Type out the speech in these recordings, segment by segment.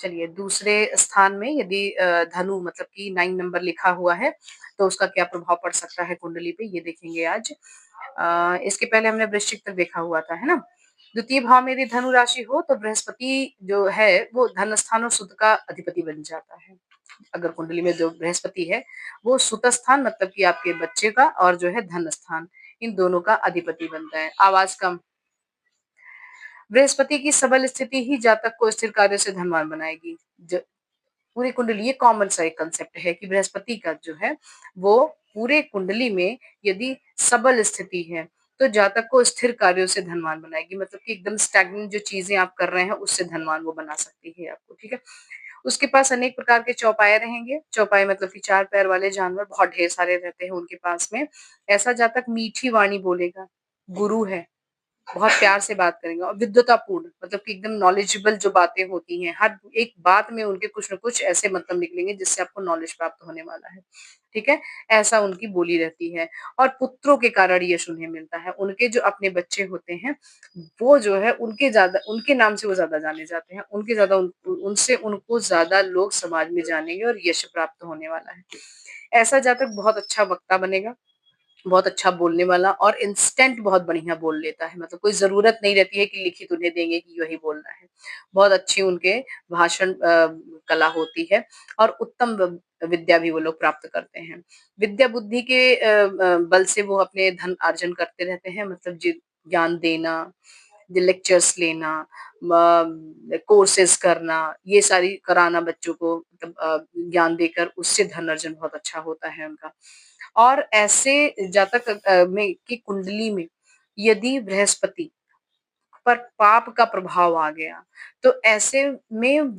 चलिए दूसरे स्थान में यदि धनु मतलब कि 9 नंबर लिखा हुआ है, तो उसका क्या प्रभाव पड़ सकता है कुंडली पे, ये देखेंगे आज। इसके पहले हमने वृश्चिक तक देखा हुआ था, है ना? द्वितीय भाव में यदि धनु राशि हो तो बृहस्पति जो है वो धन स्थान और सुत का अधिपति बन जाता है। अगर कुंडली में जो बृहस्पति है, वो सुत स्थान मतलब कि आपके बच्चे का और जो है धन स्थान, इन दोनों का अधिपति बनता है। आवाज़ कम बृहस्पति की सबल स्थिति ही जातक को स्थिर कार्यों से धनवान बनाएगी। पूरी कुंडली ये कॉमन सा एक कंसेप्ट है कि बृहस्पति का जो है वो पूरे कुंडली में यदि सबल स्थिति है तो जातक को स्थिर कार्यों से धनवान बनाएगी, मतलब कि एकदम स्टैग्नेंट जो चीजें आप कर रहे हैं उससे धनवान वो बना सकती है आपको, ठीक है। उसके पास अनेक प्रकार के चौपाए रहेंगे। चौपाए मतलब कि चार पैर वाले जानवर बहुत ढेर सारे रहते हैं उनके पास में। ऐसा जातक मीठी वाणी बोलेगा, गुरु है, बहुत प्यार से बात करेंगे और विद्वतापूर्ण मतलब कि एकदम नॉलेजेबल जो बातें होती हैं, हर एक बात में उनके कुछ न कुछ ऐसे मतलब निकलेंगे जिससे आपको नॉलेज प्राप्त होने वाला है, ठीक है? ऐसा उनकी बोली रहती है और पुत्रों के कारण यश उन्हें मिलता है। उनके जो अपने बच्चे होते हैं, वो जो है उनके नाम से वो ज़्यादा जाने जाते हैं। उनके ज़्यादा उनसे उनको ज़्यादा लोग समाज में जानेंगे और यश प्राप्त होने वाला है। ऐसा जातक बहुत अच्छा वक्ता बनेगा, बहुत अच्छा बोलने वाला और इंस्टेंट बहुत बढ़िया बोल लेता है, मतलब कोई ज़रूरत नहीं रहती है कि लिखित उन्हें देंगे कि यही बोलना है। बहुत अच्छी उनके भाषण कला होती है और उत्तम विद्या भी वो लोग प्राप्त करते हैं। विद्या बुद्धि के बल से वो अपने धन अर्जन करते रहते हैं, मतलब ज्ञान देना, लेक्चर्स लेना, कोर्सेज करना, ये सारी कराना बच्चों को, मतलब ज्ञान देकर उससे धन अर्जन बहुत अच्छा होता है उनका। और ऐसे जातक में की कुंडली में यदि बृहस्पति पर पाप का प्रभाव आ गया, तो ऐसे में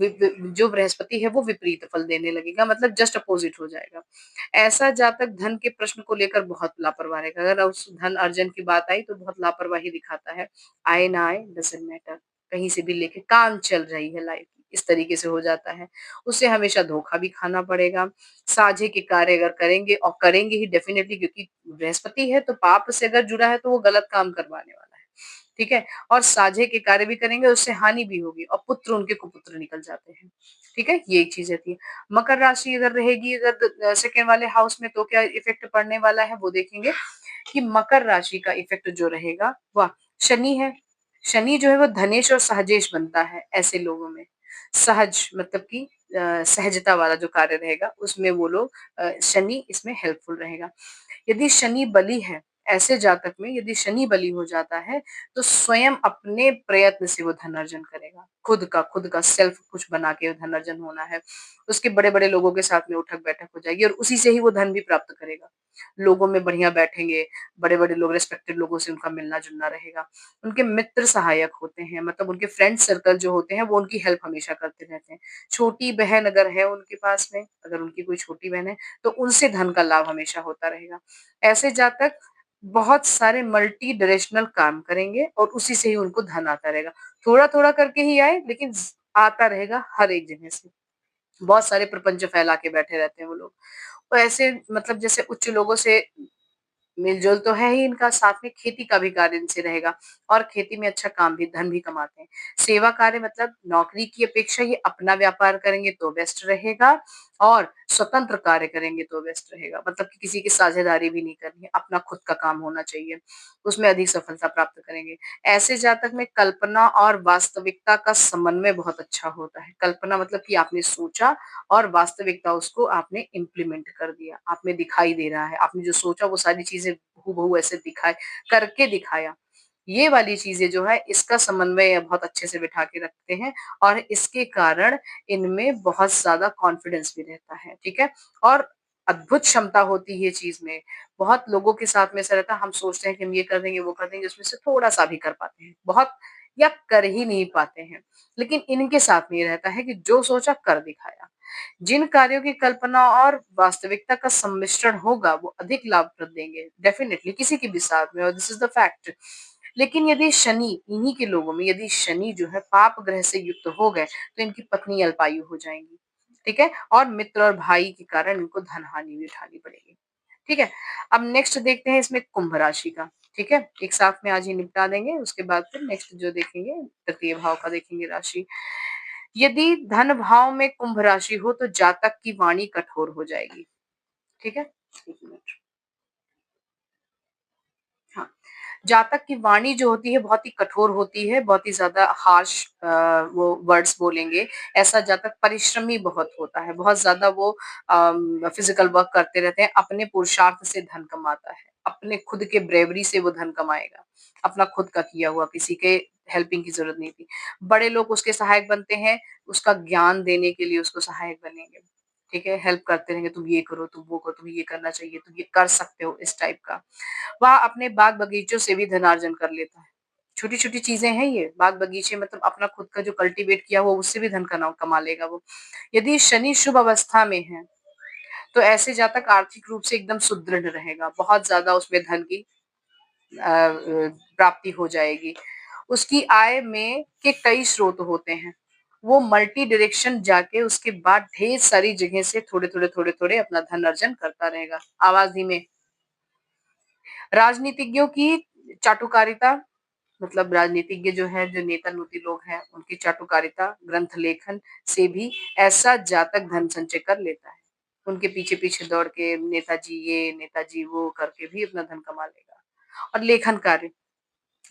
जो बृहस्पति है वो विपरीत फल देने लगेगा, मतलब जस्ट अपोजिट हो जाएगा। ऐसा जातक धन के प्रश्न को लेकर बहुत लापरवाह रहेगा। अगर उस धन अर्जन की बात आई तो बहुत लापरवाही दिखाता है। आए ना आए डज़न्ट मैटर, कहीं से भी लेके काम चल रही है लाइफ की, इस तरीके से हो जाता है। उसे हमेशा धोखा भी खाना पड़ेगा। साझे के कार्य अगर करेंगे और करेंगे ही डेफिनिटली, क्योंकि बृहस्पति है तो पाप से अगर जुड़ा है तो वो गलत काम करवाने वाला है। ठीक है? और साझे के कार्य भी करेंगे, उससे हानि भी होगी और पुत्र उनके कुपुत्र निकल जाते हैं। ठीक है? ये एक चीज़ रहती है। मकर राशि अगर रहेगी अगर सेकंड वाले हाउस में तो क्या इफ़ेक्ट पड़ने वाला है वो देखेंगे कि मकर राशि का इफ़ेक्ट जो रहेगा वह शनि है। शनि जो है वो धनेश और सहजेश बनता है ऐसे लोगों में। सहज मतलब कि सहजता वाला जो कार्य रहेगा उसमें वो लोग शनि इसमें हेल्पफुल रहेगा। यदि शनि बली है, ऐसे जातक में यदि शनि बली हो जाता है, तो स्वयं अपने प्रयत्न से वो धन अर्जन करेगा। खुद का सेल्फ कुछ बना के धन अर्जन होना है। उसके बड़े-बड़े लोगों के साथ में उठक-बैठक हो जाएगी और उसी से ही वो धन भी प्राप्त करेगा। लोगों में बढ़िया बैठेंगे, बड़े-बड़े लोग रिस्पेक्टेड लोगों से उनका मिलना-जुलना रहेगा। उनके मित्र सहायक होते हैं, मतलब उनके फ्रेंड सर्कल जो होते हैं, वो उनकी हेल्प हमेशा करते रहते हैं। छोटी बहन अगर है उनके पास में, अगर उनकी कोई छोटी बहन है, तो उनसे धन का लाभ हमेशा होता रहेगा। ऐसे जातक बहुत सारे मल्टी डायरेक्शनल काम करेंगे और उसी से ही उनको धन आता रहेगा। थोड़ा-थोड़ा करके ही आए लेकिन आता रहेगा हर एक जगह से। बहुत सारे प्रपंच फैला के बैठे रहते हैं वो लोग। तो ऐसे मतलब जैसे उच्च लोगों से मेल-जोल तो है ही इनका, साथ में खेती का भी कार्य इनसे रहेगा और खेती में अच्छा काम भी धन भी कमाते हैं। सेवा कार्य मतलब नौकरी की अपेक्षा ये अपना व्यापार करेंगे तो बेस्ट रहेगा और स्वतंत्र कार्य करेंगे तो बेस्ट रहेगा। मतलब कि किसी की साझेदारी भी नहीं करनी है, अपना खुद का काम होना चाहिए, उसमें अधिक सफलता प्राप्त करेंगे। ऐसे जातक में कल्पना और वास्तविकता का समन्वय बहुत अच्छा होता है। कल्पना मतलब कि आपने सोचा और वास्तविकता उसको आपने इम्प्लीमेंट कर दिया, आप में दिखाई दे रहा है, आपने जो सोचा वो सारी चीज़ें हूबहू ऐसे करके दिखाया। ये वाली चीज़ें जो है इसका समन्वय बहुत अच्छे से बिठा के रखते हैं और इसके कारण इनमें बहुत ज़्यादा कॉन्फिडेंस भी रहता है, ठीक है? और अद्भुत क्षमता होती है ये चीज़ में। बहुत लोगों के साथ में ऐसा रहता है, हम सोचते हैं कि हम ये कर देंगे, वो कर देंगे, उसमें से थोड़ा-सा भी कर पाते हैं, बहुत या कर ही नहीं पाते हैं। लेकिन इनके साथ में ये रहता है कि जो सोचा कर दिखाया। जिन कार्यों की कल्पना और वास्तविकता का सम्मिश्रण होगा वो अधिक लाभप्रद देंगे, डेफिनिटली किसी के भी साथ में, और दिस इज द फैक्ट। लेकिन यदि शनि इन्हीं के लोगों में यदि शनि जो है पाप ग्रह से युक्त हो गए तो इनकी पत्नी अल्पायु हो जाएंगी, ठीक है, और मित्र और भाई के कारण इनको धन हानि भी उठानी पड़ेगी, ठीक है। अब नेक्स्ट देखते हैं इसमें कुंभ राशि का, ठीक है, एक साथ में आज ही निपटा देंगे, उसके बाद फिर नेक्स्ट जो देखेंगे तृतीय भाव का देखेंगे राशि। यदि धन भाव में कुंभ राशि हो तो जातक की वाणी कठोर हो जाएगी। ठीक है? 1 मिनट। हाँ, जातक की वाणी जो होती है बहुत ही कठोर होती है, बहुत ही ज़्यादा हार्श वो वर्ड्स बोलेंगे। ऐसा जातक परिश्रमी बहुत होता है, बहुत ज़्यादा वो फिज़िकल वर्क करते रहते हैं, अपने पुरुषार्थ से धन कमाता है, अपने खुद के ब्रेवरी से वो धन कमाएगा, अपना खुद का किया हुआ, किसी के हेल्पिंग की ज़रूरत नहीं थी। बड़े लोग उसके सहायक बनते हैं, उसका ज्ञान देने के लिए उसको सहायक बनेंगे, ठीक है? हेल्प करते रहेंगे, तुम ये करो, तुम वो करो, तुम्हें ये करना चाहिए, तुम ये कर सकते हो, इस टाइप का। वह अपने बाग-बगीचों से भी धनार्जन कर लेता है। छोटी-छोटी चीज़ें हैं ये, बाग-बगीचे मतलब अपना खुद का जो कल्टीवेट किया हुआ उससे भी धन कमा लेगा वो। यदि शनि शुभ अवस्था में है, तो ऐसे जातक आर्थिक रूप से एकदम सुदृढ़ रहेगा, बहुत ज़्यादा उसमें धन की प्राप्ति हो जाएगी। उसकी आय में के कई स्रोत होते हैं। वो मल्टी डायरेक्शन जाके उसके बाद ढेर सारी जगह से थोड़े-थोड़े, थोड़े-थोड़े अपना धन अर्जन करता रहेगा। आवाज़ धीमे। राजनीतिज्ञों की चाटुकारिता मतलब राजनीतिज्ञ जो है, जो नेता-नूती लोग हैं, उनकी चाटुकारिता, ग्रंथ लेखन से भी ऐसा जातक धन संचय कर लेता है। उनके पीछे-पीछे दौड़ के नेताजी ये, नेताजी वो करके भी अपना धन कमा लेगा। और लेखन कार्य,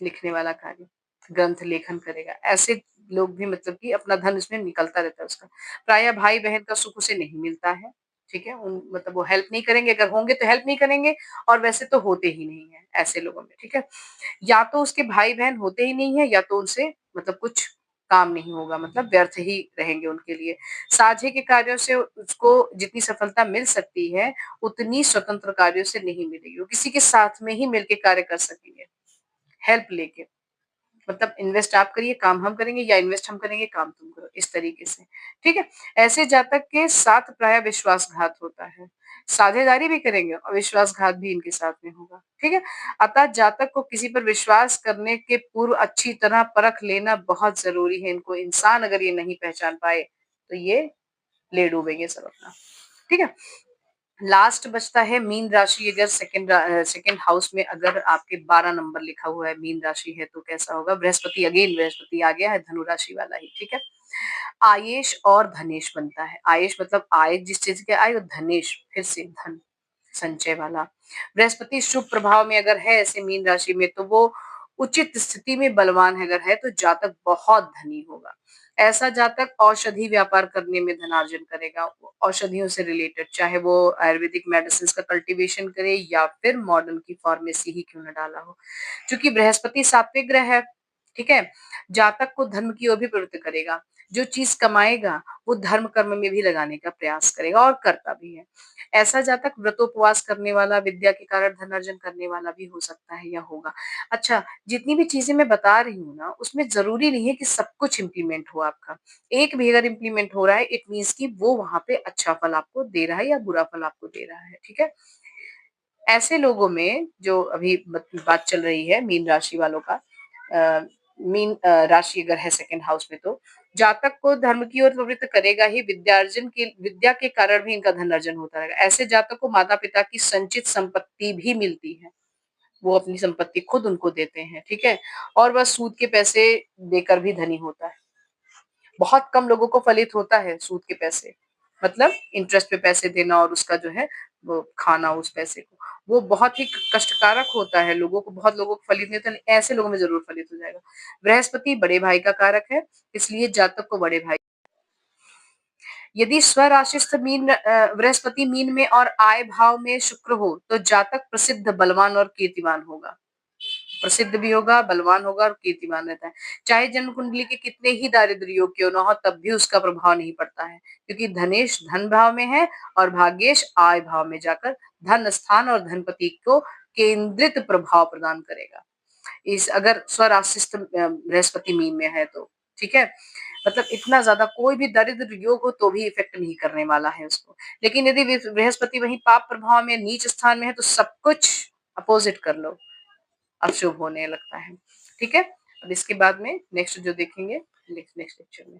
लिखने वाला कार्य, ग्रंथ लेखन करेगा। ऐसे लोग भी मतलब कि अपना धन इसमें निकलता रहता है उसका। प्रायः भाई-बहन का सुख उसे नहीं मिलता है, ठीक है? उन मतलब वो हेल्प नहीं करेंगे, अगर होंगे तो हेल्प नहीं करेंगे और वैसे तो होते ही नहीं हैं ऐसे लोगों में, ठीक है? या तो उसके भाई-बहन होते ही नहीं है या तो उनसे मतलब कुछ काम नहीं होगा, मतलब व्यर्थ ही रहेंगे उनके लिए। साझे के कार्यों से उसको जितनी सफलता मिल सकती है, उतनी स्वतंत्र कार्यों से नहीं मिलेगी। वो किसी के साथ में ही मिलके कार्य कर सकेंगे, हेल्प लेके। मतलब इन्वेस्ट आप करिए, काम हम करेंगे या इन्वेस्ट हम करेंगे, काम तुम करो, इस तरीके से, ठीक है? ऐसे जातक के साथ प्रायः विश्वासघात होता है। साझेदारी भी करेंगे और विश्वासघात भी इनके साथ में होगा, ठीक है? अतः जातक को किसी पर विश्वास करने के पूर्व अच्छी तरह परख लेना बहुत ज़रूरी है। इनको इंसान अगर ये नहीं पहचान पाए, तो ये ले डूबेंगे सब अपना, ठीक है? लास्ट बचता है मीन राशि अगर सेकंड हाउस में अगर आपके 12 नंबर लिखा हुआ है मीन राशि है तो कैसा होगा? बृहस्पति अगेन बृहस्पति आ गया है धनु राशि वाला ही, ठीक है? आयेश और धनेश बनता है। आयेश मतलब आय जिस चीज़ की आय और धनेश फिर से धन, संचय वाला। बृहस्पति शुभ प्रभाव में अगर है ऐसे मीन राशि में तो वो उचित स्थिति में बलवान अगर है तो जातक बहुत धनी होगा। ऐसा जातक औषधि व्यापार करने में धनार्जन करेगा। औषधियों से रिलेटेड चाहे वो आयुर्वेदिक मेडिसिन्स का कल्टीवेशन करे या फिर मॉडर्न की फार्मेसी ही क्यों ना डाला हो। चूँकि बृहस्पति सात्विक ग्रह है, ठीक है? जातक को धर्म की ओर भी प्रवृत्त करेगा। जो चीज़ कमाएगा, वो धर्म कर्म में भी लगाने का प्रयास करेगा और करता भी है। ऐसा जातक व्रतोपवास करने वाला, विद्या के कारण धनार्जन करने वाला भी हो सकता है या होगा। अच्छा, जितनी भी चीज़ें मैं बता रही हूँ ना, उसमें ज़रूरी नहीं है कि सब कुछ इम्प्लीमेंट हो आपका। एक भी अगर इम्प्लीमेंट हो रहा है, इट मीन्स कि वो वहाँ पे अच्छा फल आपको दे रहा है या बुरा फल आपको दे रहा है, ठीक है? ऐसे लोगों में जो अभी बात चल रही है मीन राशि वालों का अ, मीन राशि अगर है सेकंड हाउस में तो जातक को धर्म की ओर प्रवृत्त करेगा ही विद्या के कारण भी इनका धन अर्जन होता रहेगा। ऐसे जातक को माता-पिता की संचित संपत्ति भी मिलती है। वो अपनी संपत्ति खुद उनको देते हैं, ठीक है? और वह सूद के पैसे देकर भी धनी होता है। बहुत कम लोगों को फलित होता है सूद के पैसे। मतलब इंटरेस्ट पे पैसे देना और उसका जो है वो खाना उस पैसे को। वो बहुत ही कष्टकारक होता है लोगों को बहुत लोगों को फलित नहीं होता, ऐसे लोगों में ज़रूर फलित हो जाएगा। बृहस्पति बड़े भाई का कारक है, इसलिए जातक को बड़े भाई यदि स्वराशिस्थ बृहस्पति मीन में और आय भाव में शुक्र हो, तो जातक प्रसिद्ध, बलवान और कीर्तिमान होगा। प्रसिद्ध भी होगा, बलवान होगा और कीर्तिमान रहता है। चाहे जन्म कुंडली के कितने ही दारिद्र योग क्यों ना हो, तब भी उसका प्रभाव नहीं पड़ता है, क्योंकि धनेश धन भाव में है और भाग्येश आय भाव में जाकर धन स्थान और धनपति को केंद्रित प्रभाव प्रदान करेगा। इस अगर स्वराशिस्थ बृहस्पति मीन में है तो, ठीक है? मतलब इतना ज़्यादा कोई भी दरिद्र योग हो तो भी इफ़ेक्ट नहीं करने वाला है उसको। लेकिन यदि बृहस्पति वहीं पाप प्रभाव में नीच स्थान में है तो सब कुछ अपोज़िट कर लो। अशुभ होने लगता है। ठीक है? अब इसके बाद में नेक्स्ट जो देखेंगे नेक्स्ट नेक्स्ट लेक्चर में।